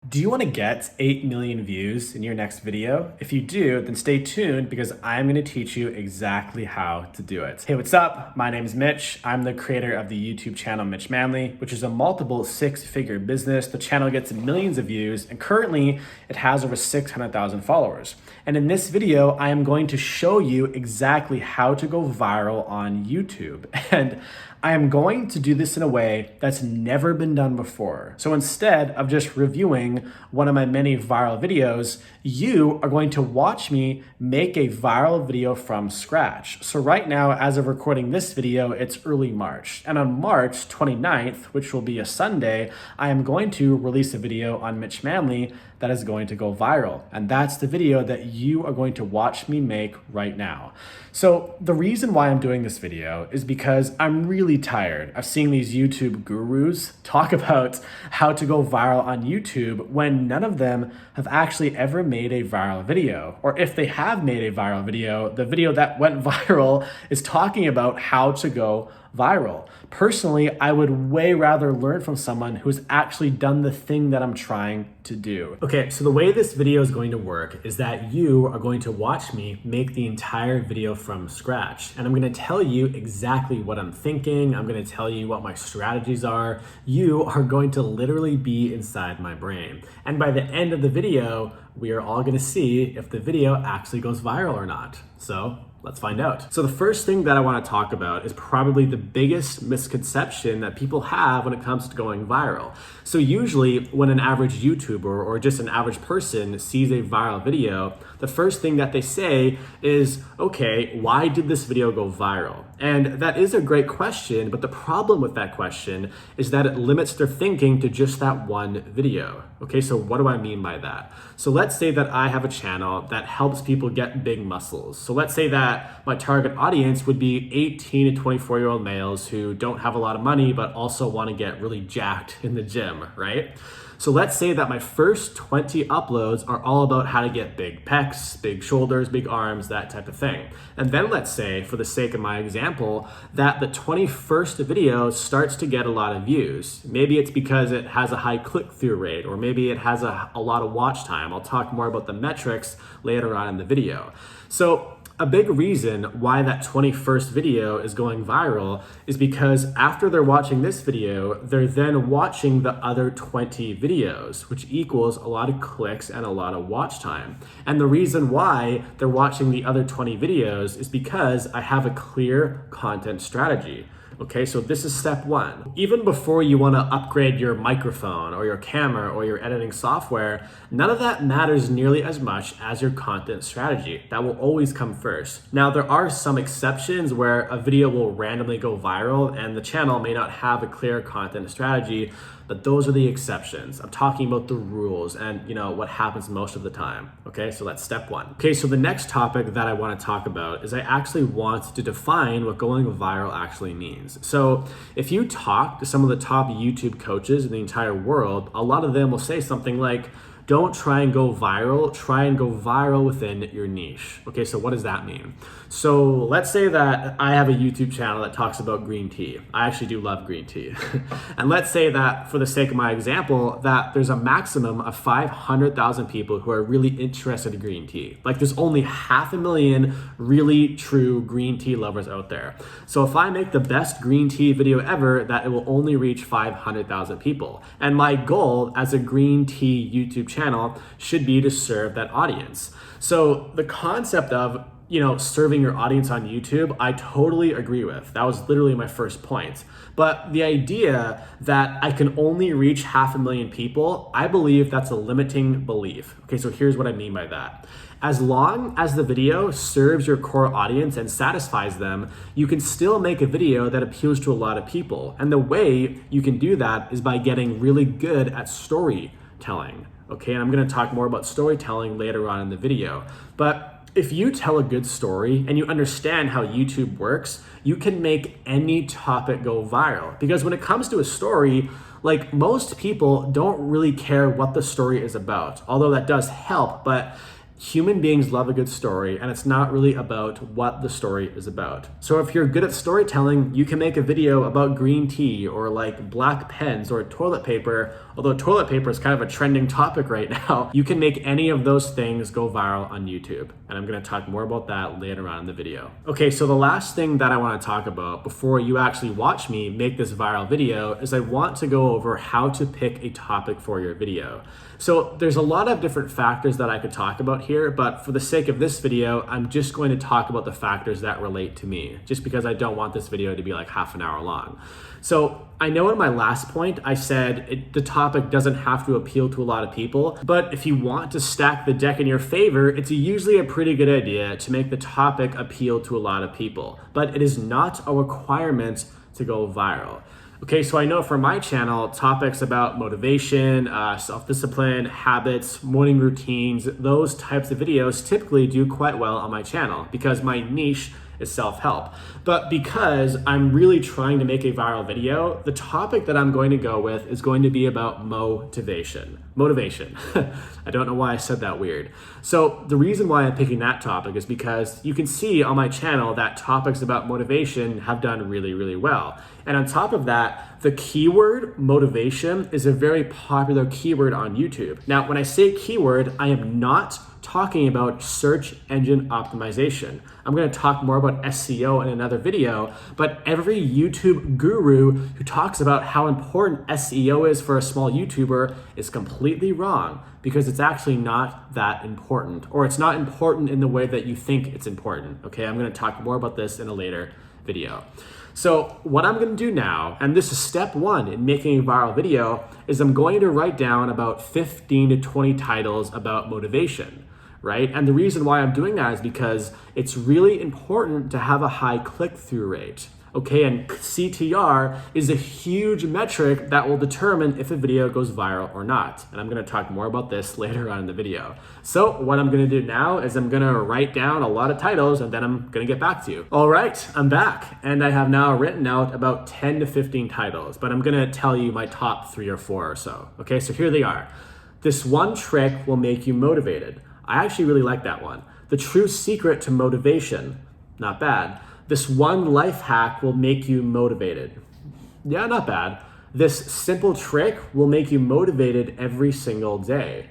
Do you want to get 8 million views in your next video? If you do, then stay tuned because I'm going to teach you exactly how to do it. Hey, what's up? My name is Mitch. I'm the creator of the YouTube channel Mitch Manley, which is a multiple six-figure business. The channel gets millions of views and currently it has over 600,000 followers. And in this video, I am going to show you exactly how to go viral on YouTube. And I am going to do this in a way that's never been done before. So instead of just reviewing one of my many viral videos, you are going to watch me make a viral video from scratch. So right now, as of recording this video, it's early March. And on March 29th, which will be a Sunday, I am going to release a video on Mitch Manley that is going to go viral. And that's the video that you are going to watch me make right now. So the reason why I'm doing this video is because I'm really tired of seeing these YouTube gurus talk about how to go viral on YouTube when none of them have actually ever made a viral video. Or if they have made a viral video, the video that went viral is talking about how to go viral. Personally, I would way rather learn from someone who's actually done the thing that I'm trying to do. Okay, so the way this video is going to work is that you are going to watch me make the entire video from scratch. And I'm going to tell you exactly what I'm thinking. I'm going to tell you what my strategies are. You are going to literally be inside my brain. And by the end of the video, we are all going to see if the video actually goes viral or not. So let's find out. So the first thing that I want to talk about is probably the biggest misconception that people have when it comes to going viral. So usually when an average YouTuber or just an average person sees a viral video, the first thing that they say is, okay, why did this video go viral? And that is a great question, but the problem with that question is that it limits their thinking to just that one video. Okay, so what do I mean by that? So let's say that I have a channel that helps people get big muscles. So let's say that my target audience would be 18 to 24-year-old males who don't have a lot of money, but also want to get really jacked in the gym, right? So let's say that my first 20 uploads are all about how to get big pecs, big shoulders, big arms, that type of thing. And then let's say, for the sake of my example, that the 21st video starts to get a lot of views. Maybe it's because it has a high click-through rate, or maybe it has a lot of watch time. I'll talk more about the metrics later on in the video. So a big reason why that 21st video is going viral is because after they're watching this video, they're then watching the other 20 videos, which equals a lot of clicks and a lot of watch time. And the reason why they're watching the other 20 videos is because I have a clear content strategy. Okay, so this is step one. Even before you want to upgrade your microphone or your camera or your editing software, none of that matters nearly as much as your content strategy. That will always come first. Now, there are some exceptions where a video will randomly go viral and the channel may not have a clear content strategy, but those are the exceptions. I'm talking about the rules and what happens most of the time. Okay, so that's step one. Okay, so the next topic that I want to talk about is I actually want to define what going viral actually means. So if you talk to some of the top YouTube coaches in the entire world, a lot of them will say something like, don't try and go viral, try and go viral within your niche. Okay, so what does that mean? So let's say that I have a YouTube channel that talks about green tea. I actually do love green tea. And let's say that for the sake of my example, that there's a maximum of 500,000 people who are really interested in green tea. Like there's only 500,000 really true green tea lovers out there. So if I make the best green tea video ever, that it will only reach 500,000 people. And my goal as a green tea YouTube channel should be to serve that audience. So the concept of serving your audience on YouTube, I totally agree with. That was literally my first point. But the idea that I can only reach 500,000 people, I believe that's a limiting belief. Okay, so here's what I mean by that. As long as the video serves your core audience and satisfies them, you can still make a video that appeals to a lot of people. And the way you can do that is by getting really good at storytelling. Okay, and I'm gonna talk more about storytelling later on in the video. But if you tell a good story and you understand how YouTube works, you can make any topic go viral. Because when it comes to a story, like most people don't really care what the story is about, although that does help. But human beings love a good story, and it's not really about what the story is about. So if you're good at storytelling, you can make a video about green tea or like black pens or toilet paper. Although toilet paper is kind of a trending topic right now, you can make any of those things go viral on YouTube. And I'm gonna talk more about that later on in the video. Okay, so the last thing that I wanna talk about before you actually watch me make this viral video is I want to go over how to pick a topic for your video. So there's a lot of different factors that I could talk about here, but for the sake of this video, I'm just going to talk about the factors that relate to me, just because I don't want this video to be like half an hour long. So I know in my last point, I said the topic doesn't have to appeal to a lot of people, but if you want to stack the deck in your favor, it's usually a pretty good idea to make the topic appeal to a lot of people, but it is not a requirement to go viral. Okay, so I know for my channel, topics about motivation, self-discipline, habits, morning routines, those types of videos typically do quite well on my channel because my niche is self-help. But because I'm really trying to make a viral video, the topic that I'm going to go with is going to be about motivation. Motivation. I don't know why I said that weird. So the reason why I'm picking that topic is because you can see on my channel that topics about motivation have done really, really well. And on top of that, the keyword motivation is a very popular keyword on YouTube. Now, when I say keyword, I am not talking about search engine optimization. I'm going to talk more about SEO in another video, but every YouTube guru who talks about how important SEO is for a small YouTuber is completely wrong because it's actually not that important, or it's not important in the way that you think it's important. Okay, I'm going to talk more about this in a later video. So what I'm going to do now, and this is step one in making a viral video, is I'm going to write down about 15 to 20 titles about motivation, right? And the reason why I'm doing that is because it's really important to have a high click-through rate. Okay, and CTR is a huge metric that will determine if a video goes viral or not. And I'm gonna talk more about this later on in the video. So what I'm gonna do now is I'm gonna write down a lot of titles and then I'm gonna get back to you. All right, I'm back. And I have now written out about 10 to 15 titles, but I'm gonna tell you my top 3 or 4 or so. Okay, so here they are. This one trick will make you motivated. I actually really like that one. The true secret to motivation, not bad. This one life hack will make you motivated. Yeah, not bad. This simple trick will make you motivated every single day.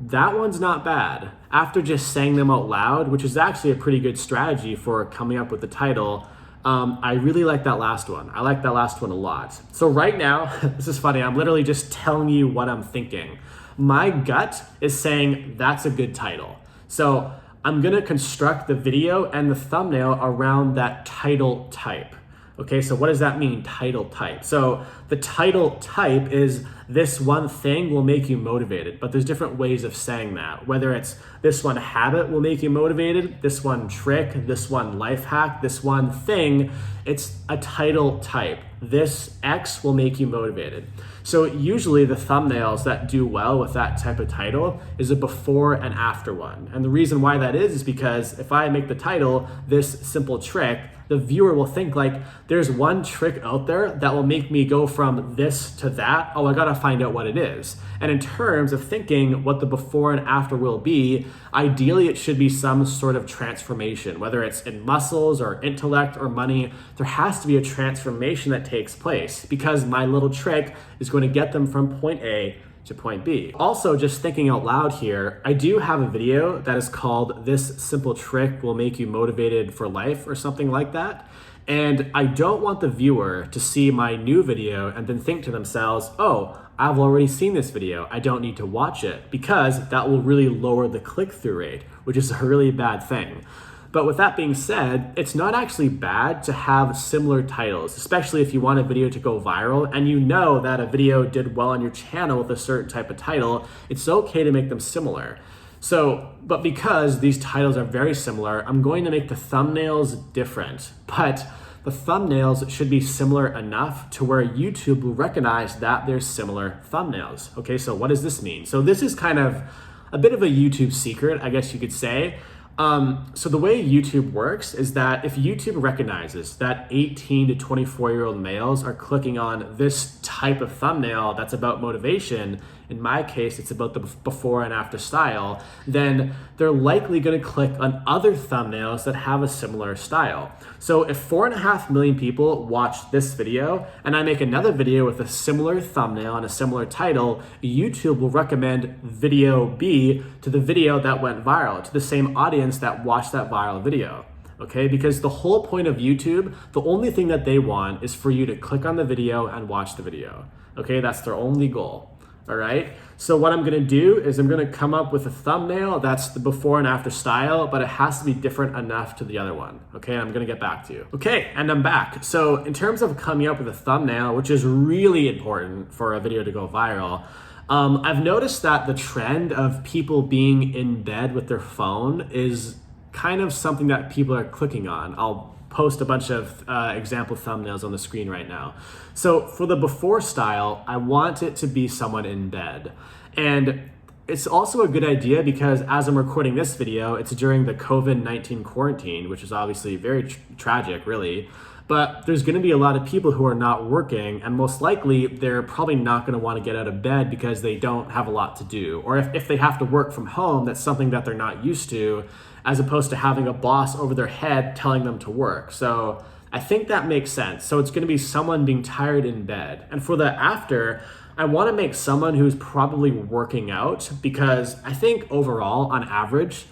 That one's not bad. After just saying them out loud, which is actually a pretty good strategy for coming up with the title, I really like that last one. I like that last one a lot. So right now, this is funny, I'm literally just telling you what I'm thinking. My gut is saying that's a good title. So I'm gonna construct the video and the thumbnail around that title type. Okay, so what does that mean, title type? So the title type is this one thing will make you motivated, but there's different ways of saying that. Whether it's this one habit will make you motivated, this one trick, this one life hack, this one thing, it's a title type. This X will make you motivated. So usually the thumbnails that do well with that type of title is a before and after one. And the reason why that is because if I make the title, this simple trick, the viewer will think like there's one trick out there that will make me go from this to that. Oh, I gotta find out what it is. And in terms of thinking what the before and after will be, ideally it should be some sort of transformation, whether it's in muscles or intellect or money. There has to be a transformation that takes place because my little trick is going to get them from point A to point B. Also, just thinking out loud here, I do have a video that is called "This Simple Trick Will Make You Motivated for Life" or something like that. And I don't want the viewer to see my new video and then think to themselves, oh, I've already seen this video, I don't need to watch it, because that will really lower the click-through rate, which is a really bad thing. But with that being said, it's not actually bad to have similar titles, especially if you want a video to go viral and you know that a video did well on your channel with a certain type of title, it's okay to make them similar. So, but because these titles are very similar, I'm going to make the thumbnails different, but the thumbnails should be similar enough to where YouTube will recognize that they're similar thumbnails. Okay, so what does this mean? So this is kind of a bit of a YouTube secret, I guess you could say. So the way YouTube works is that if YouTube recognizes that 18 to 24-year-old males are clicking on this type of thumbnail that's about motivation, in my case, it's about the before and after style, then they're likely gonna click on other thumbnails that have a similar style. So if 4.5 million people watch this video and I make another video with a similar thumbnail and a similar title, YouTube will recommend video B to the video that went viral, to the same audience that watched that viral video. Okay, because the whole point of YouTube, the only thing that they want is for you to click on the video and watch the video. Okay, that's their only goal. All right, so what I'm gonna do is I'm gonna come up with a thumbnail that's the before and after style, but it has to be different enough to the other one. Okay, I'm gonna get back to you. Okay, and I'm back. So in terms of coming up with a thumbnail, which is really important for a video to go viral, I've noticed that the trend of people being in bed with their phone is kind of something that people are clicking on. I'll post a bunch of example thumbnails on the screen right now. So for the before style, I want it to be someone in bed. And it's also a good idea because as I'm recording this video, it's during the COVID-19 quarantine, which is obviously very tragic, really. But there's gonna be a lot of people who are not working, and most likely they're probably not gonna wanna get out of bed because they don't have a lot to do. Or if they have to work from home, that's something that they're not used to, as opposed to having a boss over their head telling them to work. So I think that makes sense. So it's gonna be someone being tired in bed. And for the after, I wanna make someone who's probably working out, because I think overall, on average,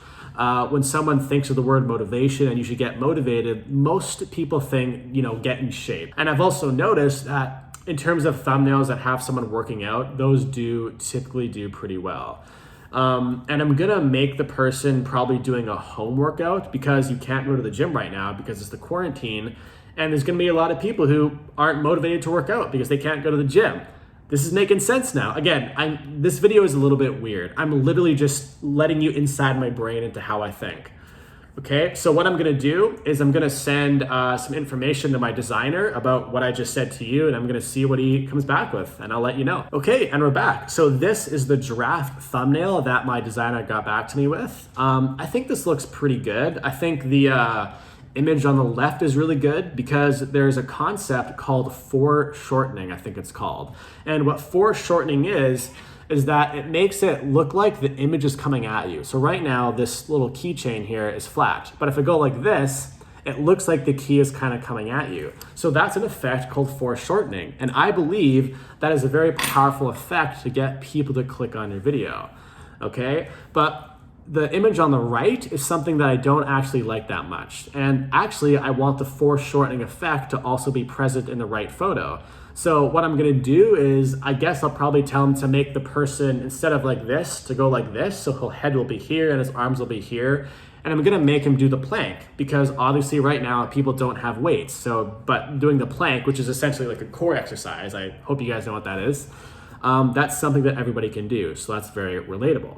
when someone thinks of the word motivation and you should get motivated, most people think, get in shape. And I've also noticed that in terms of thumbnails that have someone working out, those do typically do pretty well. And I'm gonna make the person probably doing a home workout, because you can't go to the gym right now because it's the quarantine. And there's gonna be a lot of people who aren't motivated to work out because they can't go to the gym. This is making sense now. Again, this video is a little bit weird. I'm literally just letting you inside my brain into how I think. Okay, so what I'm gonna do is I'm gonna send some information to my designer about what I just said to you, and I'm gonna see what he comes back with, and I'll let you know. Okay, and we're back. So this is the draft thumbnail that my designer got back to me with. I think this looks pretty good. I think the image on the left is really good because there's a concept called foreshortening, I think it's called. And what foreshortening is that it makes it look like the image is coming at you. So right now, this little keychain here is flat, but if I go like this, it looks like the key is kind of coming at you. So that's an effect called foreshortening. And I believe that is a very powerful effect to get people to click on your video, okay? But the image on the right is something that I don't actually like that much. And actually, I want the foreshortening effect to also be present in the right photo. So what I'm gonna do is, I guess I'll probably tell him to make the person, instead of like this, to go like this, so his head will be here and his arms will be here. And I'm gonna make him do the plank, because obviously right now people don't have weights. But doing the plank, which is essentially like a core exercise, I hope you guys know what that is, that's something that everybody can do. So that's very relatable.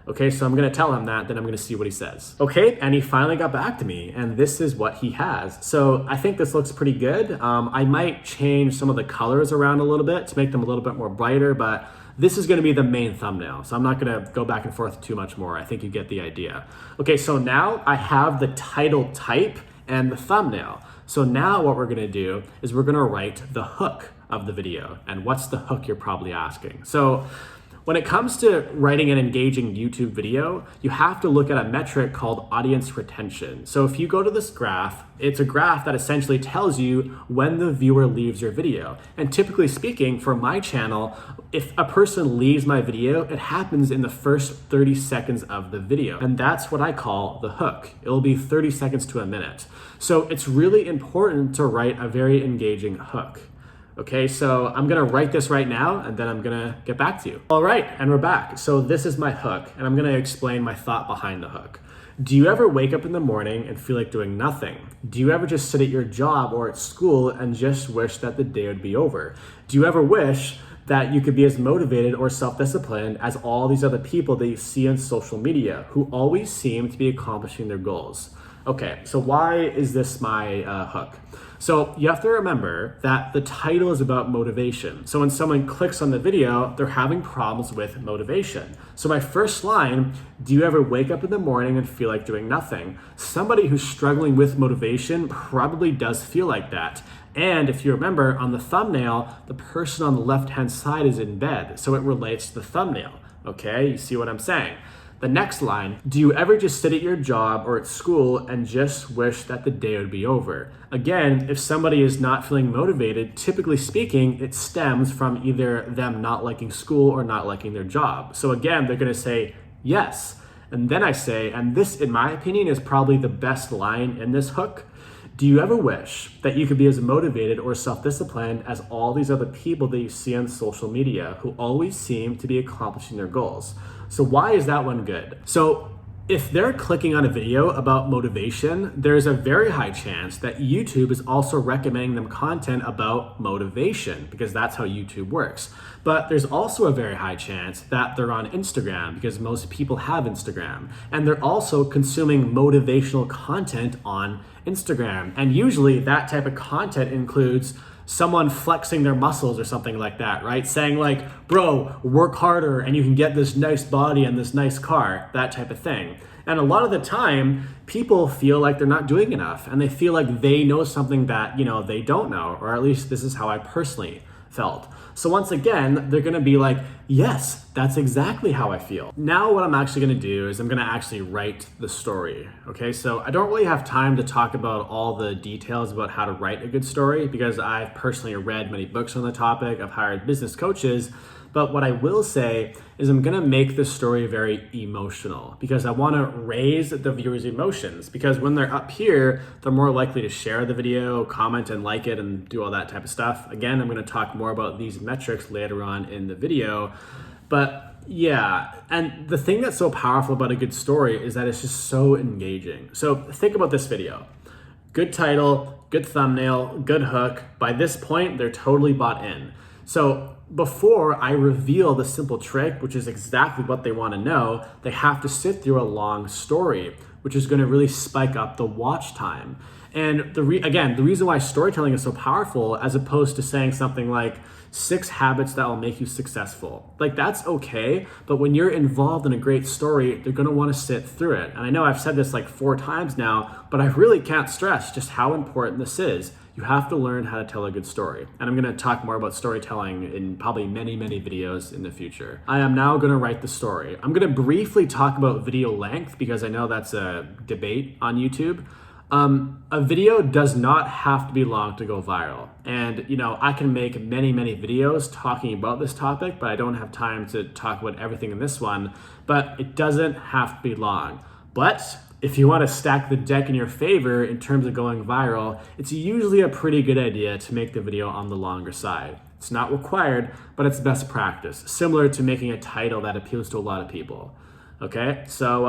Okay, so I'm gonna tell him that, then I'm gonna see what he says. Okay, and he finally got back to me, and this is what he has. So I think this looks pretty good. I might change some of the colors around a little bit to make them a little bit more brighter, but this is gonna be the main thumbnail, so I'm not gonna go back and forth too much more. I think you get the idea. Okay, so now I have the title type and the thumbnail. So now what we're gonna do is we're gonna write the hook of the video. And what's the hook, you're probably asking. So when it comes to writing an engaging YouTube video, you have to look at a metric called audience retention. So if you go to this graph, it's a graph that essentially tells you when the viewer leaves your video. And typically speaking, for my channel, if a person leaves my video, it happens in the first 30 seconds of the video. And that's what I call the hook. It'll be 30 seconds to a minute. So it's really important to write a very engaging hook. Okay, so I'm gonna write this right now and then I'm gonna get back to you. All right, and we're back. So this is my hook, and I'm gonna explain my thought behind the hook. Do you ever wake up in the morning and feel like doing nothing? Do you ever just sit at your job or at school and just wish that the day would be over? Do you ever wish that you could be as motivated or self-disciplined as all these other people that you see on social media who always seem to be accomplishing their goals? Okay, so why is this my hook? So you have to remember that the title is about motivation. So when someone clicks on the video, they're having problems with motivation. So my first line, do you ever wake up in the morning and feel like doing nothing? Somebody who's struggling with motivation probably does feel like that. And if you remember, on the thumbnail, the person on the left-hand side is in bed, so it relates to the thumbnail. Okay, you see what I'm saying? The next line, do you ever just sit at your job or at school and just wish that the day would be over? Again, if somebody is not feeling motivated, typically speaking, it stems from either them not liking school or not liking their job. So again, they're gonna say yes. And then I say, and this in my opinion is probably the best line in this hook, do you ever wish that you could be as motivated or self-disciplined as all these other people that you see on social media who always seem to be accomplishing their goals? So why is that one good? So if they're clicking on a video about motivation, there's a very high chance that YouTube is also recommending them content about motivation because that's how YouTube works. But there's also a very high chance that they're on Instagram because most people have Instagram. And they're also consuming motivational content on Instagram. And usually that type of content includes someone flexing their muscles or something like that, right? Saying like, bro, work harder and you can get this nice body and this nice car, that type of thing. And a lot of the time, people feel like they're not doing enough and they feel like they know something that, they don't know, or at least this is how I personally felt. So once again, they're gonna be like, yes, that's exactly how I feel. Now what I'm actually gonna do is I'm gonna actually write the story, okay? So I don't really have time to talk about all the details about how to write a good story because I've personally read many books on the topic, I've hired business coaches, but what I will say is I'm gonna make this story very emotional because I wanna raise the viewer's emotions because when they're up here, they're more likely to share the video, comment and like it and do all that type of stuff. Again, I'm gonna talk more about these metrics later on in the video, but yeah, and the thing that's so powerful about a good story is that it's just so engaging. So think about this video. Good title, good thumbnail, good hook. By this point, they're totally bought in. So before I reveal the simple trick, which is exactly what they want to know, they have to sit through a long story, which is going to really spike up the watch time. And the reason why storytelling is so powerful, as opposed to saying something like 6 habits that will make you successful, like that's okay, but when you're involved in a great story, they're going to want to sit through it. And I know I've said this like 4 times now, but I really can't stress just how important this is. You have to learn how to tell a good story. And I'm gonna talk more about storytelling in probably many, many videos in the future. I am now gonna write the story. I'm gonna briefly talk about video length because I know that's a debate on YouTube. A video does not have to be long to go viral. And I can make many, many videos talking about this topic, but I don't have time to talk about everything in this one, but it doesn't have to be long. But if you want to stack the deck in your favor in terms of going viral, it's usually a pretty good idea to make the video on the longer side. It's not required, but it's best practice, similar to making a title that appeals to a lot of people. Okay, so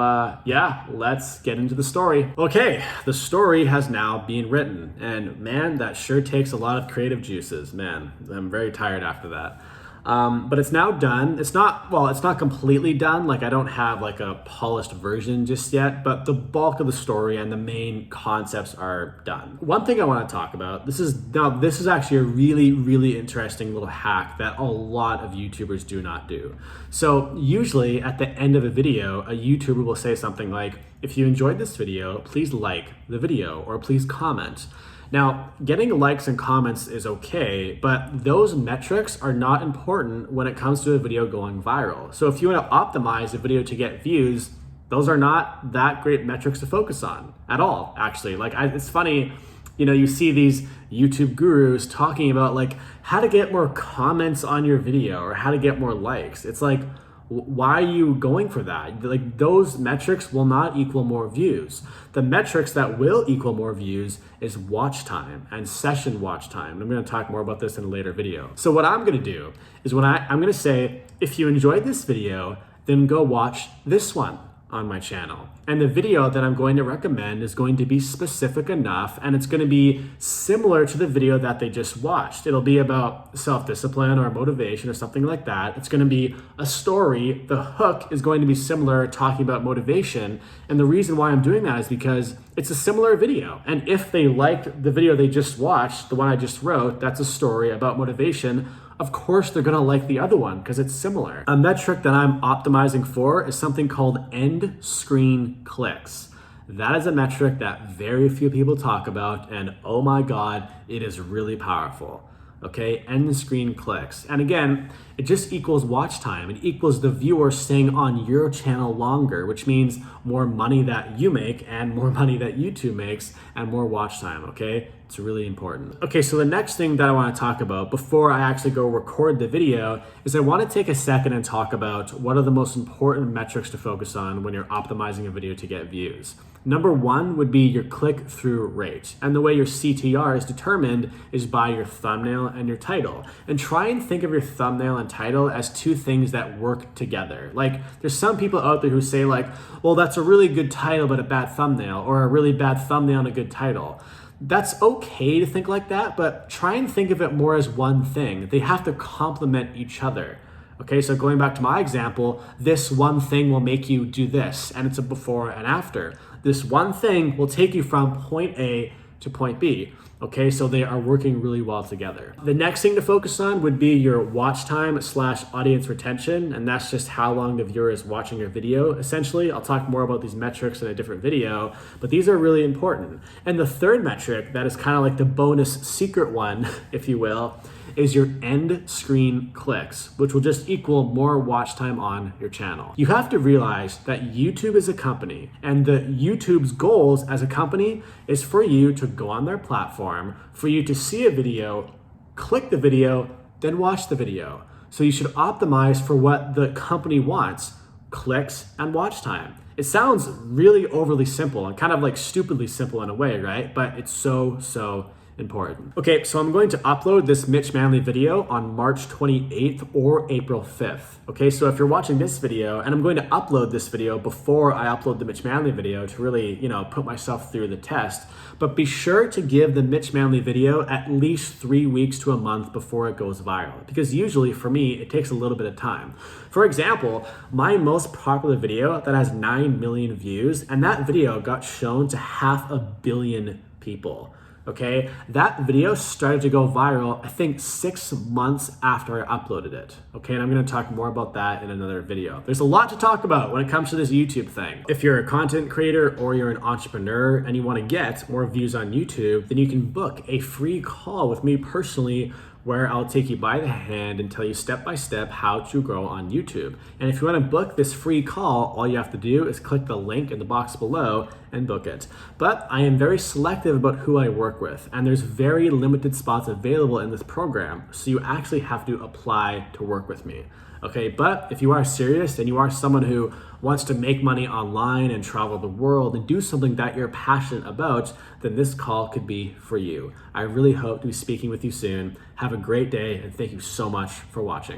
yeah, let's get into the story. Okay, the story has now been written, and man, that sure takes a lot of creative juices. Man, I'm very tired after that. But it's now done. It's not completely done. Like I don't have like a polished version just yet, but the bulk of the story and the main concepts are done. One thing I want to talk about, this is actually a really, really interesting little hack that a lot of YouTubers do not do. So usually at the end of a video, a YouTuber will say something like, if you enjoyed this video, please like the video or please comment. Now, getting likes and comments is okay, but those metrics are not important when it comes to a video going viral. So if you want to optimize a video to get views, those are not that great metrics to focus on at all, actually. It's funny, you see these YouTube gurus talking about like how to get more comments on your video or how to get more likes. It's like, why are you going for that? Like those metrics will not equal more views. The metrics that will equal more views is watch time and session watch time. I'm going to talk more about this in a later video. So what I'm going to do is I'm going to say, if you enjoyed this video, then go watch this one on my channel. And the video that I'm going to recommend is going to be specific enough and it's going to be similar to the video that they just watched. It'll be about self-discipline or motivation or something like that. It's going to be a story. The hook is going to be similar, talking about motivation. And the reason why I'm doing that is because it's a similar video. And if they liked the video they just watched, the one I just wrote, that's a story about motivation, of course they're gonna like the other one because it's similar. A metric that I'm optimizing for is something called end screen clicks. That is a metric that very few people talk about, and oh my God, it is really powerful. Okay, end screen clicks. And again, it just equals watch time. It equals the viewer staying on your channel longer, which means more money that you make and more money that YouTube makes and more watch time, okay? It's really important. Okay, so the next thing that I wanna talk about before I actually go record the video is I wanna take a second and talk about what are the most important metrics to focus on when you're optimizing a video to get views. Number one would be your click-through rate. And the way your CTR is determined is by your thumbnail and your title. And try and think of your thumbnail and title as two things that work together. Like, there's some people out there who say like, well, that's a really good title but a bad thumbnail, or a really bad thumbnail and a good title. That's okay to think like that, but try and think of it more as one thing. They have to complement each other. Okay, so going back to my example, this one thing will make you do this, and it's a before and after. This one thing will take you from point A to point B. Okay, so they are working really well together. The next thing to focus on would be your watch time / audience retention, and that's just how long the viewer is watching your video. Essentially, I'll talk more about these metrics in a different video, but these are really important. And the third metric, that is kind of like the bonus secret one, if you will, is your end screen clicks, which will just equal more watch time on your channel. You have to realize that YouTube is a company, and YouTube's goals as a company is for you to go on their platform, for you to see a video, click the video, then watch the video. So you should optimize for what the company wants: clicks and watch time. It sounds really overly simple and kind of like stupidly simple in a way, right? But it's so important. Okay, so I'm going to upload this Mitch Manley video on March 28th or April 5th. Okay, so if you're watching this video, and I'm going to upload this video before I upload the Mitch Manley video to really, put myself through the test, but be sure to give the Mitch Manley video at least 3 weeks to a month before it goes viral, because usually for me, it takes a little bit of time. For example, my most popular video that has 9 million views, and that video got shown to 500 million people. Okay, that video started to go viral, I think 6 months after I uploaded it. Okay, and I'm gonna talk more about that in another video. There's a lot to talk about when it comes to this YouTube thing. If you're a content creator or you're an entrepreneur and you wanna get more views on YouTube, then you can book a free call with me personally, where I'll take you by the hand and tell you step by step how to grow on YouTube. And if you want to book this free call, all you have to do is click the link in the box below and book it. But I am very selective about who I work with, and there's very limited spots available in this program, so you actually have to apply to work with me. Okay, but if you are serious and you are someone who wants to make money online and travel the world and do something that you're passionate about, then this call could be for you. I really hope to be speaking with you soon. Have a great day, and thank you so much for watching.